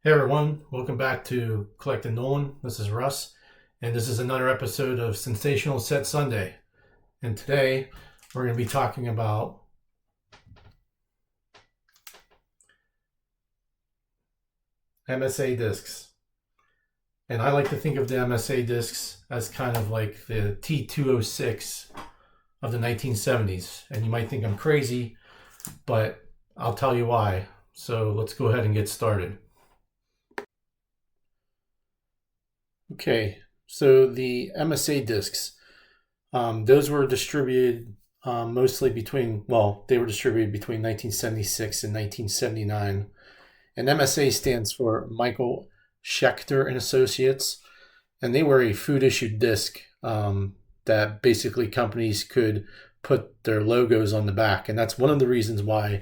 Hey everyone, welcome back to Collecting Nolan. This is Russ, and this is another episode of Sensational Set Sunday. And today we're going to be talking about MSA discs. And I like to think of the MSA discs as kind of like the T-206 of the 1970s. And you might think I'm crazy, but I'll tell you why. So let's go ahead and get started. Okay, so the MSA discs, those were distributed mostly they were distributed between 1976 and 1979. And MSA stands for Michael Schechter and Associates, and they were a food issued disc that basically companies could put their logos on the back, and that's one of the reasons why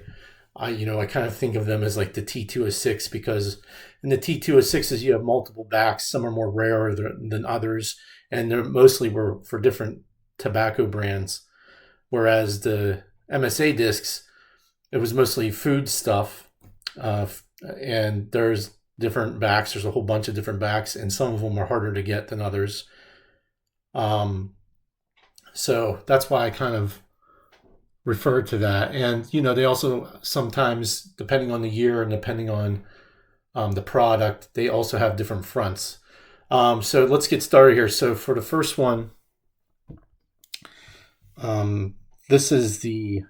I kind of think of them as like the T-206, because in the T-206's you have multiple backs. Some are more rare than others, and they're mostly were for different tobacco brands. Whereas the MSA discs, it was mostly food stuff, and there's different backs. There's a whole bunch of different backs, and some of them are harder to get than others. So that's why I kind of refer to that. And they also sometimes, depending on the year and depending on the product, they also have different fronts. So let's get started here. So for the first one, this is the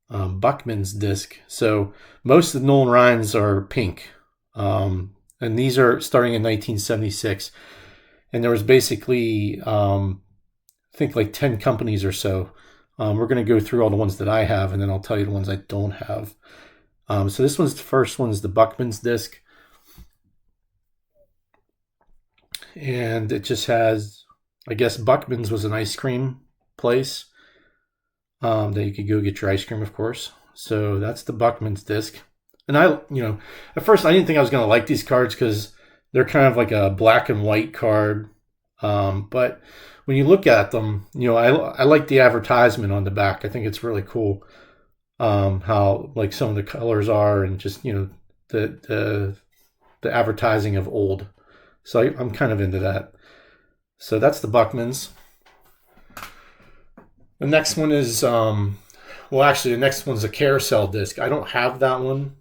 Buckman's disc. So most of the Nolan Rhines are pink, and these are starting in 1976. And there was basically, I think, like 10 companies or so. We're going to go through all the ones that I have, and then I'll tell you the ones I don't have. So this one's the first one is the Buckman's disc. And it just has, I guess Buckman's was an ice cream place that you could go get your ice cream, of course. So that's the Buckman's disc. And at first I didn't think I was going to like these cards because they're kind of like a black and white card. But when you look at them, I like the advertisement on the back. I think it's really cool how like some of the colors are, and just the advertising of old. So I'm kind of into that. So that's the Buckman's. The next one is the next one's a carousel disc. I don't have that one,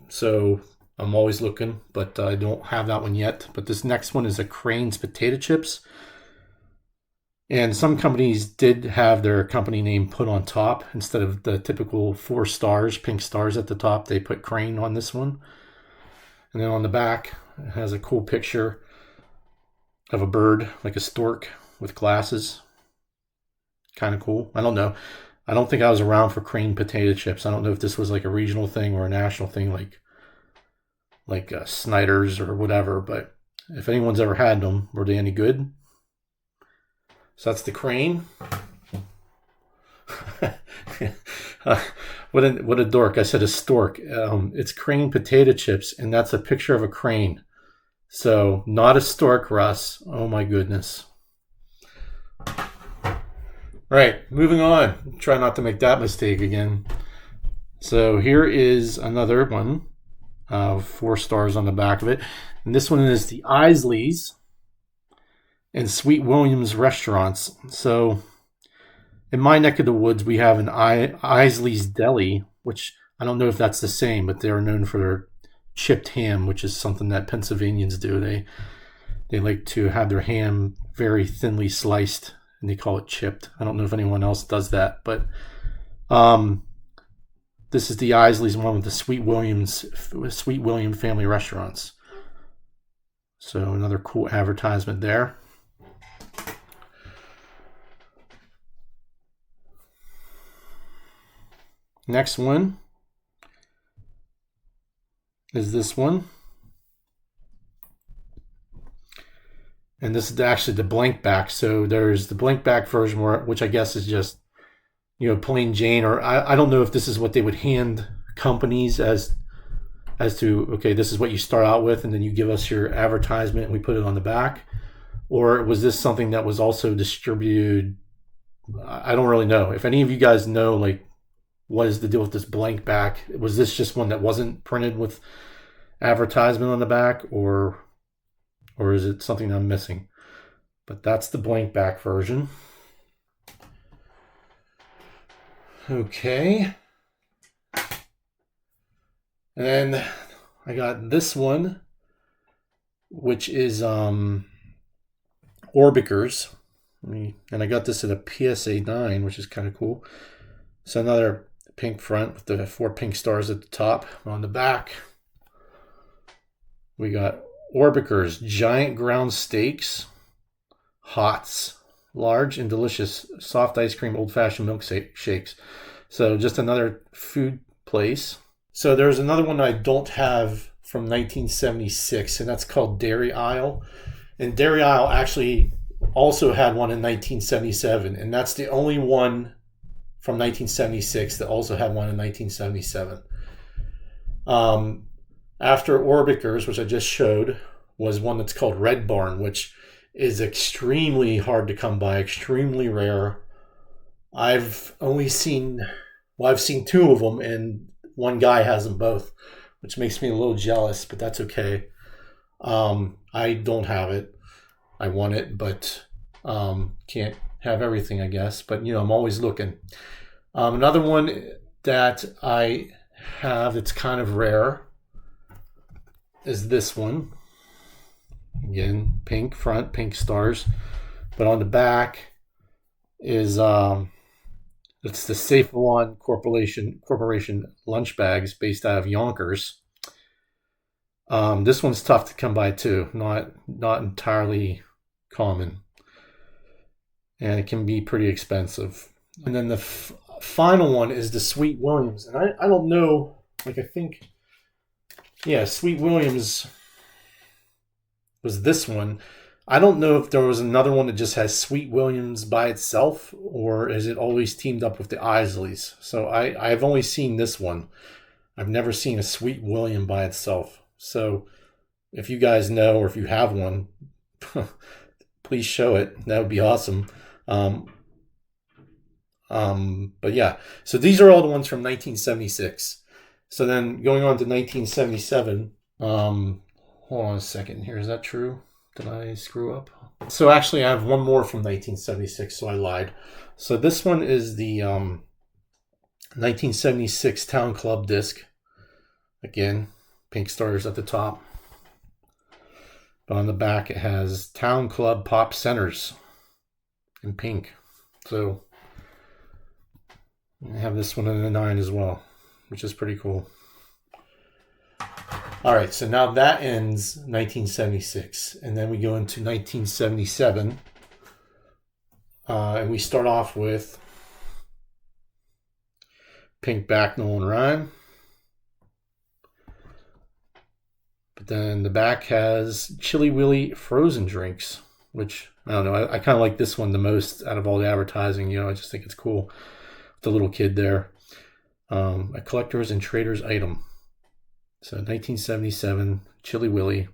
so I'm always looking, but I don't have that one yet. But this next one is a Crane's potato chips. And some companies did have their company name put on top. Instead of the typical 4 stars, pink stars at the top, they put Crane on this one. And then on the back, it has a cool picture of a bird, like a stork with glasses. Kind of cool. I don't know. I don't think I was around for Crane potato chips. I don't know if this was like a regional thing or a national thing, like Snyder's or whatever. But if anyone's ever had them, were they any good? So that's the Crane. What a dork. I said a stork. It's Crane potato chips, and that's a picture of a crane. So not a stork, Russ. Oh my goodness. Right, moving on. Try not to make that mistake again. So here is another one. 4 stars on the back of it. And this one is the Isley's and Sweet Williams restaurants. So in my neck of the woods, we have an Isley's Deli, which I don't know if that's the same, but they're known for their chipped ham, which is something that Pennsylvanians do. They like to have their ham very thinly sliced, and they call it chipped. I don't know if anyone else does that, but this is the Isley's one with the Sweet William family restaurants. So another cool advertisement there. Next one is this one. And this is actually the blank back. So there's the blank back version, which I guess is just, plain Jane, or I don't know if this is what they would hand companies as to, okay, this is what you start out with, and then you give us your advertisement and we put it on the back. Or was this something that was also distributed? I don't really know. If any of you guys know, like, what is the deal with this blank back? Was this just one that wasn't printed with advertisement on the back, or is it something I'm missing? But that's the blank back version. Okay. And then I got this one, which is Orbicers. And I got this at a PSA 9, which is kind of cool. So another pink front with the 4 pink stars at the top. On the back, we got Orbicers giant ground steaks, Hots, large and delicious soft ice cream old-fashioned milkshakes. So just another food place. So there's another one I don't have from 1976, and that's called Dairy Isle. And Dairy Isle actually also had one in 1977, and that's the only one from 1976 that also had one in 1977. After Orbicers, which I just showed, was one that's called Red Barn, which is extremely hard to come by, extremely rare. I've seen 2 of them, and one guy has them both, which makes me a little jealous, but that's okay. I don't have it. I want it, but can't have everything, I guess. But, I'm always looking. Another one that I have that's kind of rare is this one. Again, pink front, pink stars. But on the back is it's the Safe One Corporation lunch bags based out of Yonkers. This one's tough to come by too. Not entirely common, and it can be pretty expensive. And then the final one is the Sweet Williams, and I don't know. I think, yeah, Sweet Williams was this one. I don't know if there was another one that just has Sweet Williams by itself, or is it always teamed up with the Isleys? So I've only seen this one. I've never seen a Sweet William by itself. So if you guys know, or if you have one, please show it. That would be awesome. But yeah, so these are all the ones from 1976. So then going on to 1977, hold on a second here. Is that true? Did I screw up? So actually I have one more from 1976, so I lied. So this one is the 1976 Town Club disc. Again, pink stars at the top. But on the back it has Town Club Pop Centers in pink. So I have this one in a 9 as well, which is pretty cool. All right, so now that ends 1976, and then we go into 1977, and we start off with pink back Nolan Rhyme, but then the back has Chili Willy frozen drinks, which I don't know. I kind of like this one the most out of all the advertising. I just think it's cool. The little kid there, a collector's and trader's item. So 1977, Chili Willy.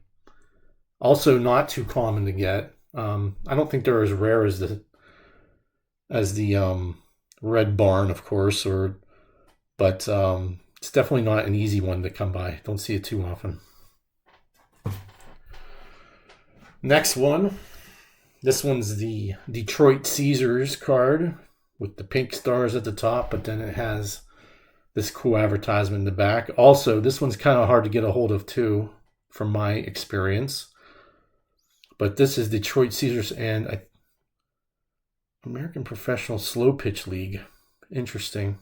Also not too common to get. I don't think they're as rare as the Red Barn, of course, but it's definitely not an easy one to come by. Don't see it too often. Next one. This one's the Detroit Caesars card with the pink stars at the top, but then it has this cool advertisement in the back. Also, this one's kind of hard to get a hold of too, from my experience. But this is Detroit Caesars and American Professional Slow Pitch League. Interesting.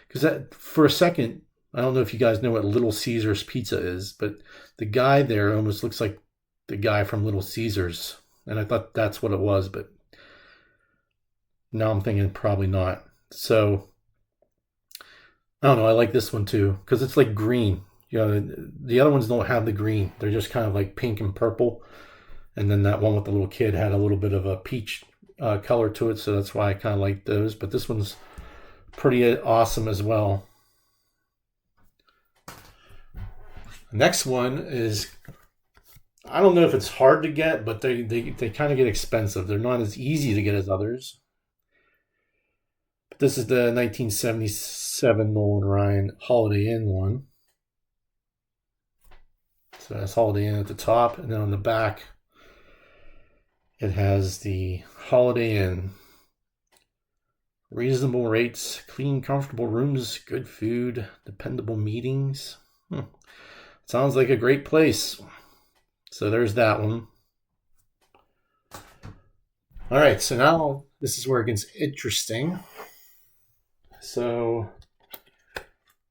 Because that, for a second, I don't know if you guys know what Little Caesars Pizza is, but the guy there almost looks like the guy from Little Caesars. And I thought that's what it was, but now I'm thinking probably not. So I don't know. I like this one too because it's like green. The other ones don't have the green. They're just kind of like pink and purple. And then that one with the little kid had a little bit of a peach color to it. So that's why I kind of like those. But this one's pretty awesome as well. Next one is, I don't know if it's hard to get, but they kind of get expensive. They're not as easy to get as others. But this is the 1977 Nolan Ryan Holiday Inn one. So that's Holiday Inn at the top, and then on the back it has the Holiday Inn. Reasonable rates, clean, comfortable rooms, good food, dependable meetings. Sounds like a great place. So there's that one. All right, so now this is where it gets interesting. So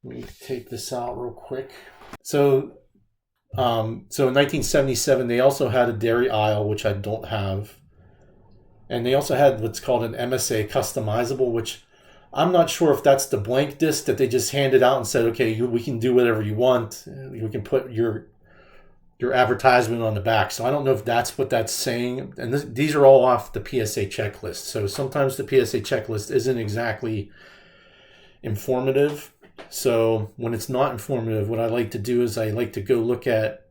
let me take this out real quick. So in 1977, they also had a dairy aisle, which I don't have. And they also had what's called an MSA customizable, which I'm not sure if that's the blank disc that they just handed out and said, okay, we can do whatever you want. We can put your advertisement on the back. So I don't know if that's what that's saying. And these are all off the PSA checklist. So sometimes the PSA checklist isn't exactly informative. So when it's not informative, what I like to do is I like to go look at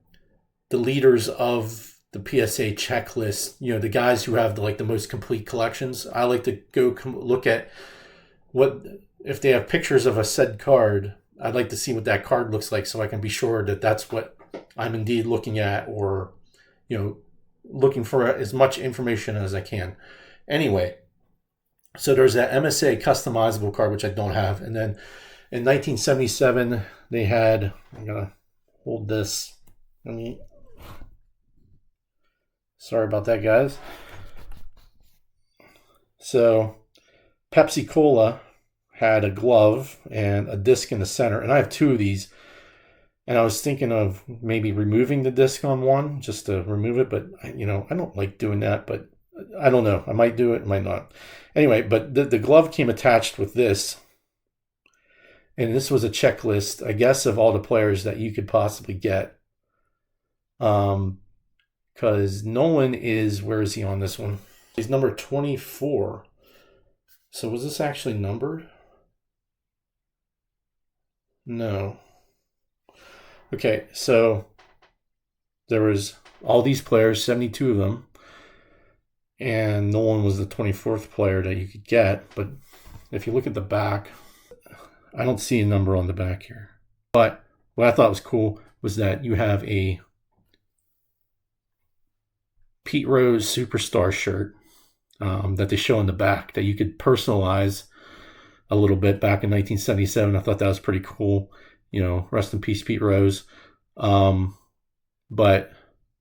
the leaders of the PSA checklist, the guys who have the most complete collections. I like to go look at what, if they have pictures of a said card, I'd like to see what that card looks like so I can be sure that that's what I'm indeed looking at, or, looking for as much information as I can. Anyway, so there's that MSA customizable card, which I don't have. And then in 1977, they had, I'm going to hold this. Sorry about that, guys. So Pepsi Cola had a glove and a disc in the center, and I have two of these, and I was thinking of maybe removing the disc on one just to remove it, but I don't like doing that, but I don't know. I might do it, I might not. Anyway, but the glove came attached with this, and this was a checklist, I guess, of all the players that you could possibly get. Because Nolan is, where is he on this one? He's number 24. So was this actually numbered? No. Okay, so there was all these players, 72 of them, and Nolan was the 24th player that you could get. But if you look at the back, I don't see a number on the back here. But what I thought was cool was that you have a Pete Rose Superstar shirt that they show in the back that you could personalize a little bit back in 1977. I thought that was pretty cool. Rest in peace, Pete Rose. But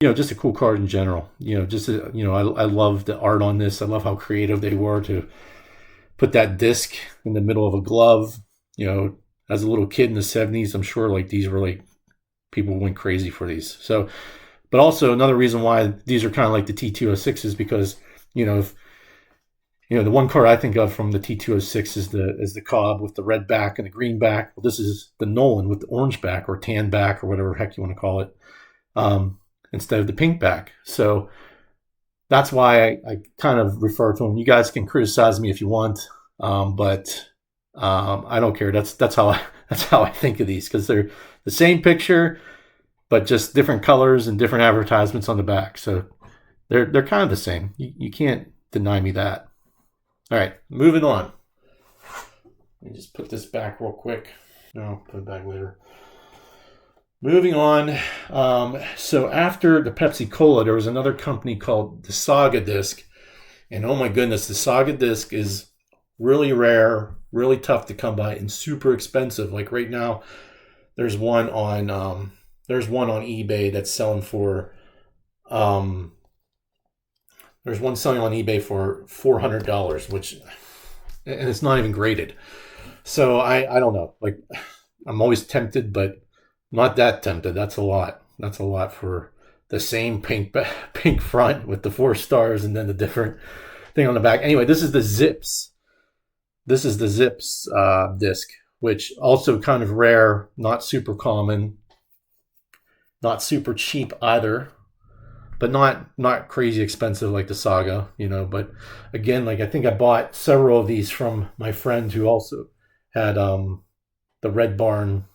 just a cool card in general. I love the art on this. I love how creative they were to put that disc in the middle of a glove. As a little kid in the 70s, I'm sure these were people went crazy for these. So, but also another reason why these are kind of like the T-206's is because, if the one card I think of from the T-206 is the Cobb with the red back and the green back. Well, this is the Nolan with the orange back or tan back or whatever heck you want to call it, instead of the pink back. So that's why I kind of refer to them. You guys can criticize me if you want, but I don't care. That's how I think of these, because they're the same picture, but just different colors and different advertisements on the back. So they're kind of the same. You can't deny me that. All right, moving on. Let me just put this back real quick. No, put it back later. Moving on. So after the Pepsi Cola, there was another company called the Saga disc. And oh my goodness, the Saga disc is really rare, really tough to come by, and super expensive. Like right now, there's one on eBay that's selling for there's one selling on eBay for $400, and it's not even graded. So I don't know. I'm always tempted, but not that tempted. That's a lot. That's a lot for the same pink front with the 4 stars and then the different thing on the back. Anyway, this is the Zips. This is the Zips disc, which also kind of rare, not super common, not super cheap either, but not crazy expensive like the Saga, But again, I think I bought several of these from my friend who also had the Red Barn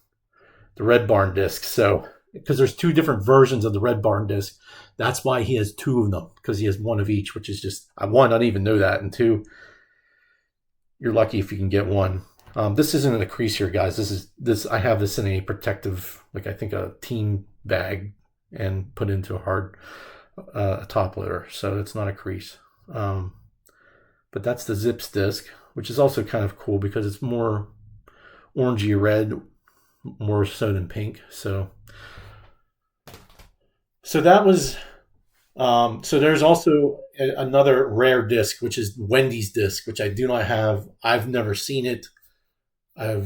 disc. So because there's 2 different versions of the Red Barn disc, that's why he has 2 of them, because he has 1 of each, which is just, one, I didn't even know that, and 2, you're lucky if you can get 1. This isn't in a crease here, guys. I have this in a protective, I think a team bag, and put into a hard top loader, so it's not a crease. But that's the Zips disc, which is also kind of cool because it's more orangey red, more so than pink. So that was. So there's also another rare disc, which is Wendy's disc, which I do not have. I've never seen it. I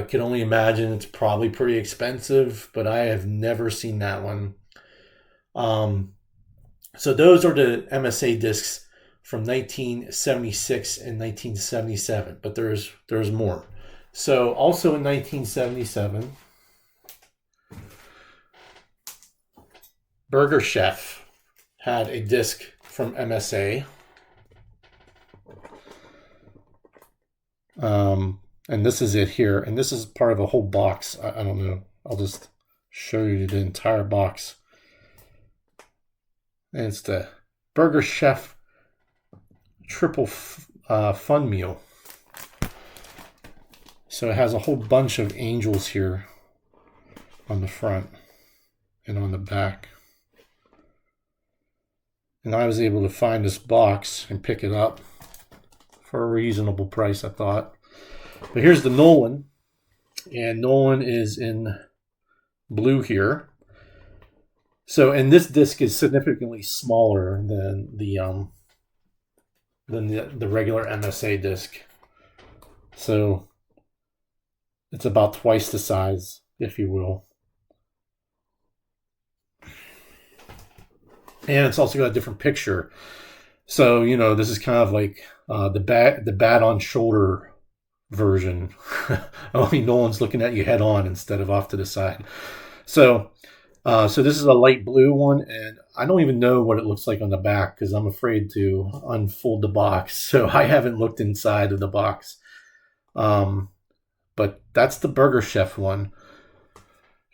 can only imagine it's probably pretty expensive, but I have never seen that one. So those are the MSA discs from 1976 and 1977, but there's more. So also in 1977, Burger Chef had a disc from MSA. And this is it here. And this is part of a whole box. I don't know. I'll just show you the entire box. And it's the Burger Chef Triple Fun Meal. So it has a whole bunch of angels here on the front and on the back. And I was able to find this box and pick it up for a reasonable price, I thought. But here's the Nolan. And Nolan is in blue here. So, and this disc is significantly smaller than the regular MSA disc. So it's about twice the size, if you will. And it's also got a different picture. So, you know, this is kind of like the bat on shoulder version. Only Nolan's looking at you head on instead of off to the side. So this is a light blue one, and I don't even know what it looks like on the back because I'm afraid to unfold the box. So I haven't looked inside of the box. But that's the Burger Chef one.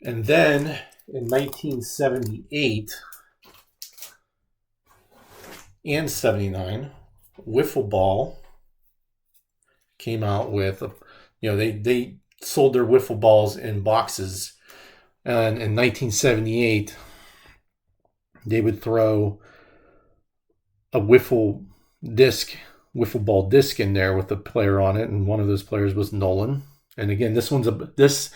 And then in 1978 and 79, Wiffle Ball came out with, you know, they sold their wiffle balls in boxes. And in 1978, they would throw a wiffle ball disc in there with a player on it, and one of those players was Nolan. And again, this disc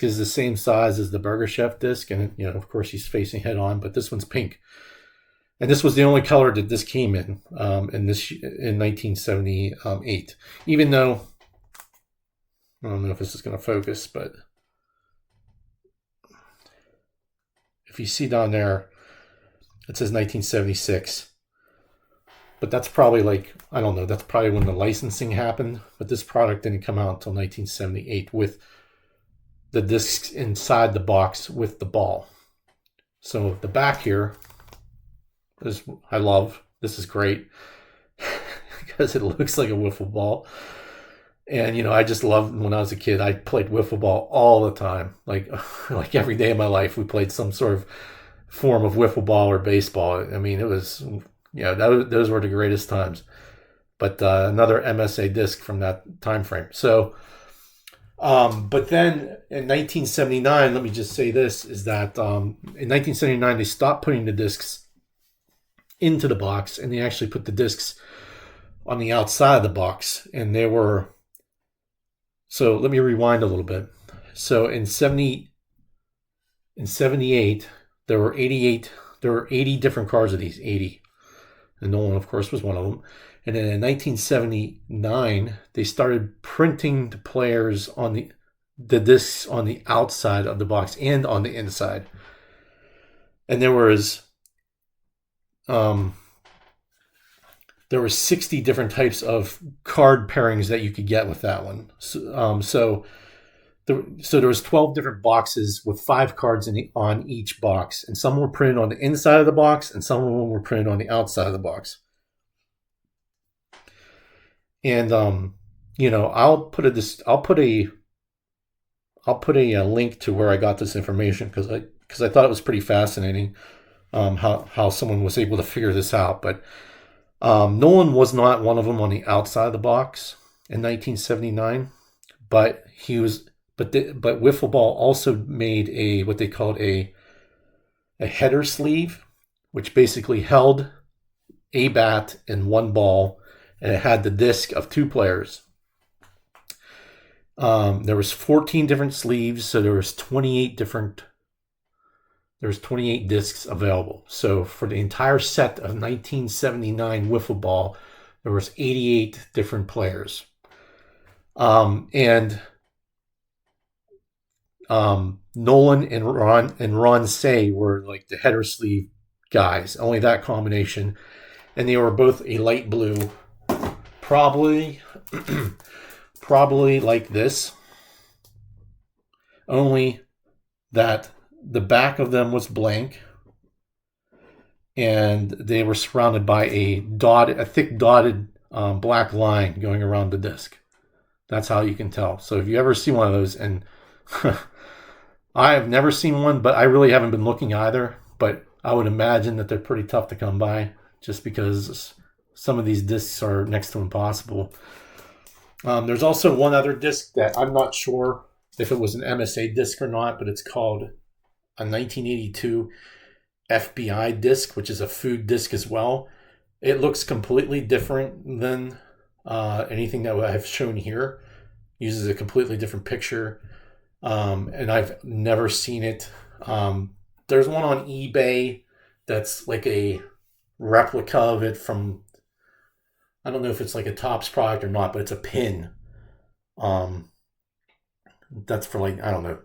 is the same size as the Burger Chef disc, and you know, of course, he's facing head on, but this one's pink. And this was the only color that this came in 1978. Even though I don't know if this is going to focus, but if you see down there, it says 1976. But that's probably like, I don't know, that's probably when the licensing happened. But this product didn't come out until 1978 with the discs inside the box with the ball. So the back here is, I love. This is great because it looks like a wiffle ball. And, you know, I just loved when I was a kid, I played wiffle ball all the time. Like every day of my life, we played some sort of form of wiffle ball or baseball. I mean, it was, yeah, those were the greatest times. But another MSA disc from that time frame. So, but then in 1979, let me just say this, is that in 1979, they stopped putting the discs into the box, and they actually put the discs on the outside of the box. And they were, so let me rewind a little bit. So in 78, there were 80 different cards of these, 80. And Nolan, of course, was one of them. And then in 1979, they started printing the players on the discs on the outside of the box and on the inside. And there was 60 different types of card pairings that you could get with that one. So there was 12 different boxes with 5 cards on each box, and some were printed on the inside of the box, and some of them were printed on the outside of the box. And you know, I'll put a link to where I got this information because I thought it was pretty fascinating how someone was able to figure this out. But Nolan was not one of them on the outside of the box in 1979, but Wiffle Ball also made what they called a a header sleeve, which basically held a bat and one ball, and it had the disc of 2 players. There was 14 different sleeves, so there was 28 discs available. So for the entire set of 1979 wiffle ball, there was 88 different players. And Nolan and Ron Say were like the header sleeve guys, only that combination. And they were both a light blue, probably like this, only that the back of them was blank, and they were surrounded by a thick dotted black line going around the disc. That's how you can tell. So if you ever see one of those, and I have never seen one, but I really haven't been looking either, but I would imagine that they're pretty tough to come by, just because some of these discs are next to impossible. There's also one other disc that I'm not sure if it was an MSA disc or not, but it's called a 1982 FBI disc, which is a food disc as well. It looks completely different than anything that I've shown here. Uses a completely different picture, and I've never seen it. There's one on eBay that's like a replica of it from, I don't know if it's like a Topps product or not, but it's a pin. That's for like, I don't know,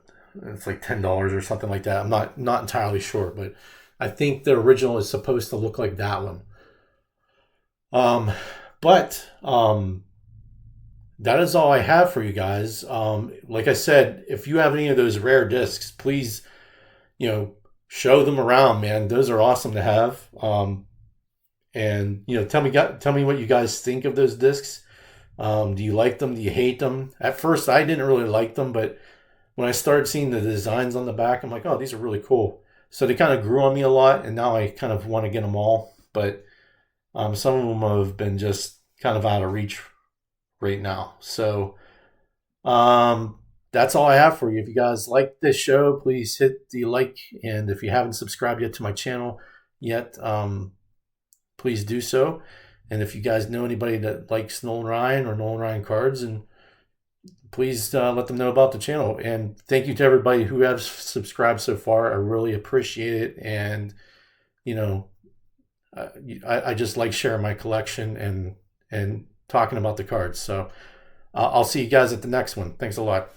it's like $10 or something like that. I'm not entirely sure, but I think the original is supposed to look like that one. But that is all I have for you guys. Like I said, if you have any of those rare discs, please, show them around, man. Those are awesome to have. And tell me what you guys think of those discs. Do you like them? Do you hate them? At first, I didn't really like them, but when I started seeing the designs on the back, I'm like, oh, these are really cool. So they kind of grew on me a lot, and now I kind of want to get them all. But some of them have been just kind of out of reach right now. So that's all I have for you. If you guys like this show, please hit the like. And if you haven't subscribed yet to my channel yet, please do so. And if you guys know anybody that likes Nolan Ryan or Nolan Ryan cards, and please let them know about the channel. And thank you to everybody who has subscribed so far. I really appreciate it. And I just like sharing my collection and talking about the cards. So I'll see you guys at the next one. Thanks a lot.